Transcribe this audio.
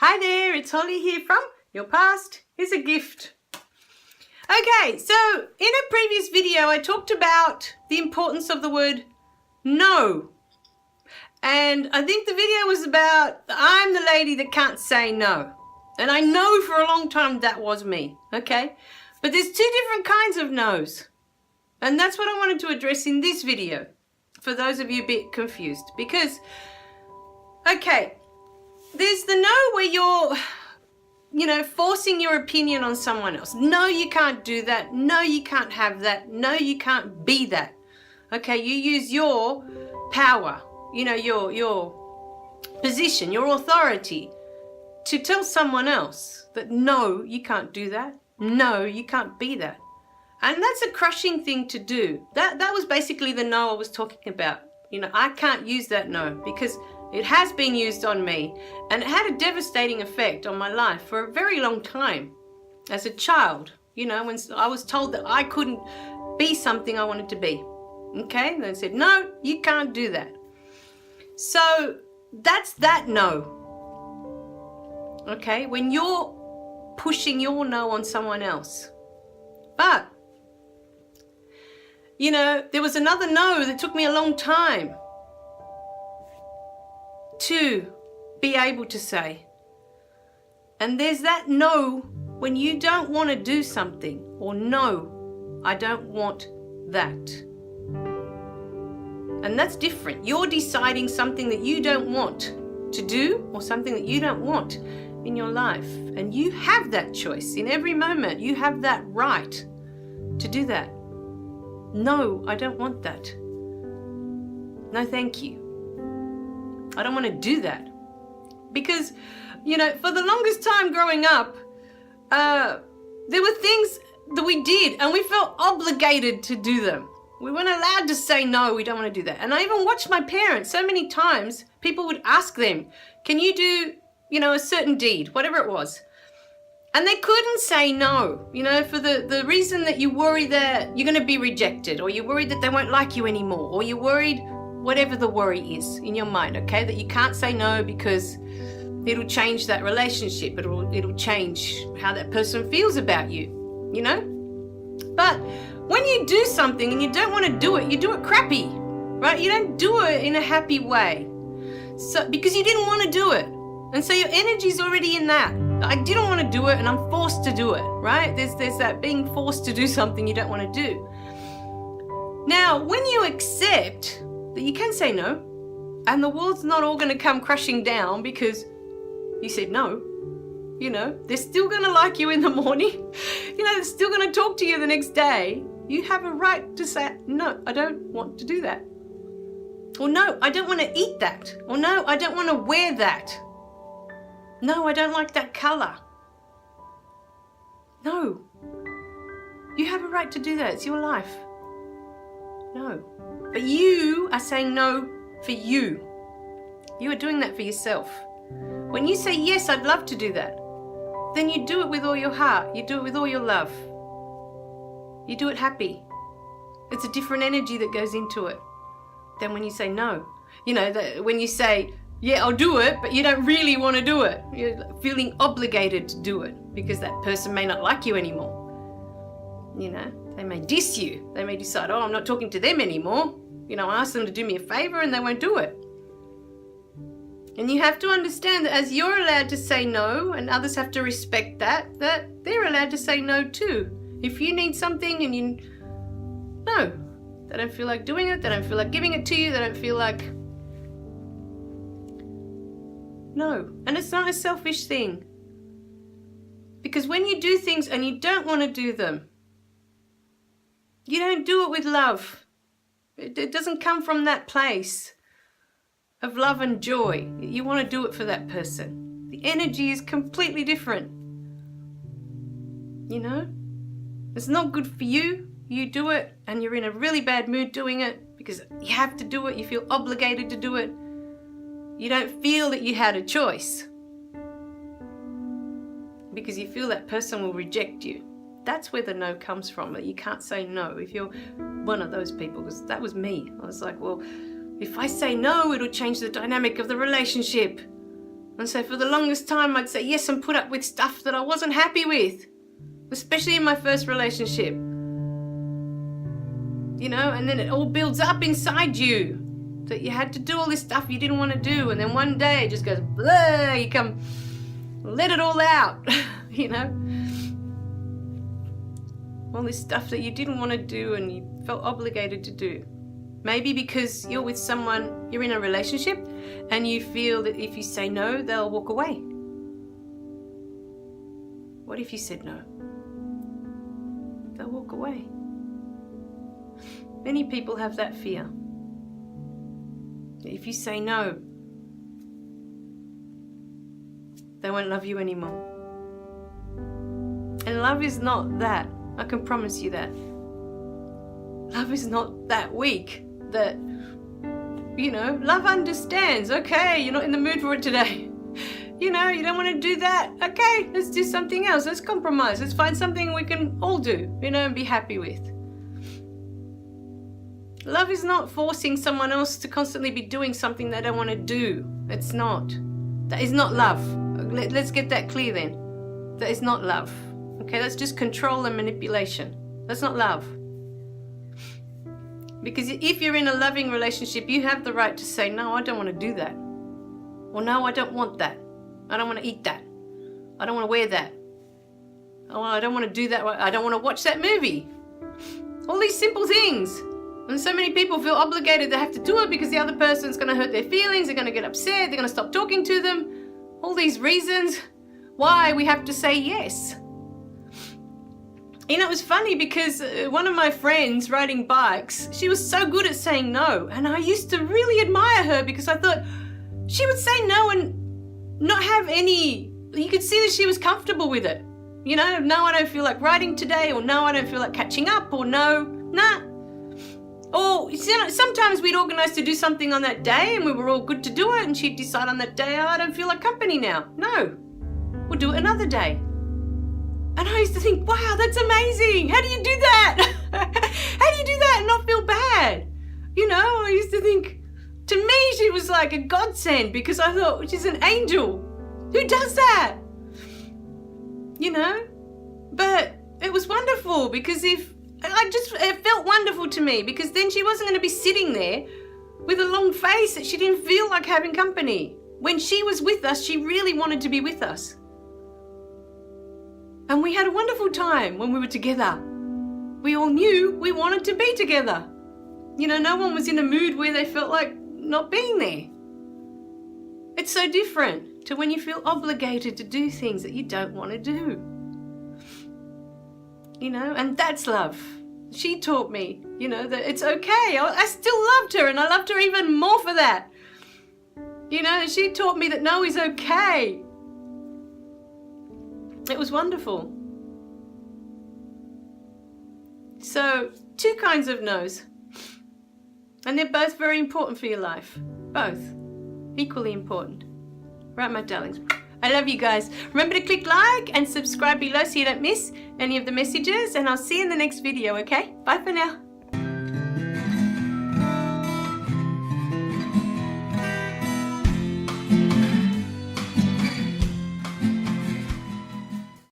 Hi there, it's Holly here from Your Past is a Gift. Okay, so in a previous video I talked about the importance of the word no. And I think the video was about I'm the lady that can't say no. And I know for a long time that was me, okay? But there's two different kinds of no's. And that's what I wanted to address in this video, for those of you a bit confused. Because, okay, there's the no where you're, forcing your opinion on someone else. No, you can't do that. No, you can't have that. No, you can't be that. Okay, you use your power, your position, your authority to tell someone else that no, you can't do that. No, you can't be that. And that's a crushing thing to do. That was basically the no I was talking about. I can't use that no because it has been used on me, and it had a devastating effect on my life for a very long time. As a child, when I was told that I couldn't be something I wanted to be. Okay, and they said, no, you can't do that. So that's that no. Okay, when you're pushing your no on someone else. But, there was another no that took me a long time to be able to say. And there's that no when you don't want to do something, or no, I don't want that. And that's different. You're deciding something that you don't want to do, or something that you don't want in your life. And you have that choice in every moment. You have that right to do that. No, I don't want that. No, thank you. I don't want to do that. Because, for the longest time growing up, there were things that we did and we felt obligated to do them. We weren't allowed to say, no, we don't want to do that. And I even watched my parents so many times, people would ask them, can you do, a certain deed, whatever it was. And they couldn't say no, for the reason that you worry that you're going to be rejected, or you're worried that they won't like you anymore, or you're worried, whatever the worry is in your mind, okay, that you can't say no because it'll change that relationship, it'll change how that person feels about you, But when you do something and you don't want to do it crappy, right? You don't do it in a happy way. So because you didn't want to do it. And so your energy's already in that. I didn't want to do it and I'm forced to do it, right? There's that being forced to do something you don't want to do. Now, when you accept that you can say no, and the world's not all going to come crashing down because you said no, they're still going to like you in the morning, they're still going to talk to you the next day. You have a right to say, no, I don't want to do that. Or no, I don't want to eat that. Or no, I don't want to wear that. No, I don't like that color. No. You have a right to do that. It's your life. No. But you are saying no for you. You are doing that for yourself. When you say, yes, I'd love to do that, then you do it with all your heart. You do it with all your love. You do it happy. It's a different energy that goes into it than when you say no. When you say, yeah, I'll do it, but you don't really want to do it. You're feeling obligated to do it because that person may not like you anymore. They may diss you. They may decide, I'm not talking to them anymore. I ask them to do me a favor and they won't do it. And you have to understand that as you're allowed to say no, and others have to respect that they're allowed to say no too. If you need something and no, they don't feel like doing it, they don't feel like giving it to you, they don't feel like, no. And it's not a selfish thing. Because when you do things and you don't want to do them, you don't do it with love. It doesn't come from that place of love and joy. You want to do it for that person. The energy is completely different. It's not good for you. You do it and you're in a really bad mood doing it because you have to do it. You feel obligated to do it. You don't feel that you had a choice because you feel that person will reject you. That's where the no comes from, that you can't say no if you're one of those people, because that was me. I was like, well, if I say no, it'll change the dynamic of the relationship. And so for the longest time, I'd say yes and put up with stuff that I wasn't happy with, especially in my first relationship. You know, and then it all builds up inside you that you had to do all this stuff you didn't want to do. And then one day it just goes, blah, you come, let it all out, you know. All this stuff that you didn't want to do and you felt obligated to do. Maybe because you're with someone, you're in a relationship, and you feel that if you say no, they'll walk away. What if you said no? They'll walk away. Many people have that fear. If you say no, they won't love you anymore. And love is not that. I can promise you that. Love is not that weak. That, you know, love understands. Okay, you're not in the mood for it today. You know, you don't want to do that. Okay, let's do something else. Let's compromise. Let's find something we can all do, you know, and be happy with. Love is not forcing someone else to constantly be doing something they don't want to do. It's not. That is not love. Let's get that clear then. That is not love. Okay, that's just control and manipulation. That's not love. Because if you're in a loving relationship, you have the right to say, no, I don't want to do that. Or no, I don't want that. I don't want to eat that. I don't want to wear that. Oh, I don't want to do that. I don't want to watch that movie. All these simple things. And so many people feel obligated they have to do it because the other person's going to hurt their feelings. They're going to get upset. They're going to stop talking to them. All these reasons why we have to say yes. You know, it was funny because one of my friends riding bikes, she was so good at saying no. And I used to really admire her because I thought she would say no and not have any, you could see that she was comfortable with it. You know, no, I don't feel like riding today, or no, I don't feel like catching up, or no, nah. Or, you know, sometimes we'd organise to do something on that day and we were all good to do it, and she'd decide on that day, oh, I don't feel like company now. No, we'll do it another day. And I used to think, wow, that's amazing. How do you do that? How do you do that and not feel bad? You know, I used to think, to me, she was like a godsend because I thought, she's an angel. Who does that? You know? But it was wonderful because it felt wonderful to me because then she wasn't going to be sitting there with a long face that she didn't feel like having company. When she was with us, she really wanted to be with us. And we had a wonderful time when we were together. We all knew we wanted to be together. You know, no one was in a mood where they felt like not being there. It's so different to when you feel obligated to do things that you don't want to do. You know, and that's love. She taught me, you know, that it's okay. I still loved her, and I loved her even more for that. You know, she taught me that no is okay. It was wonderful. So, 2 kinds of no's. And they're both very important for your life. Both. Equally important. Right, my darlings? I love you guys. Remember to click like and subscribe below so you don't miss any of the messages. And I'll see you in the next video, okay? Bye for now.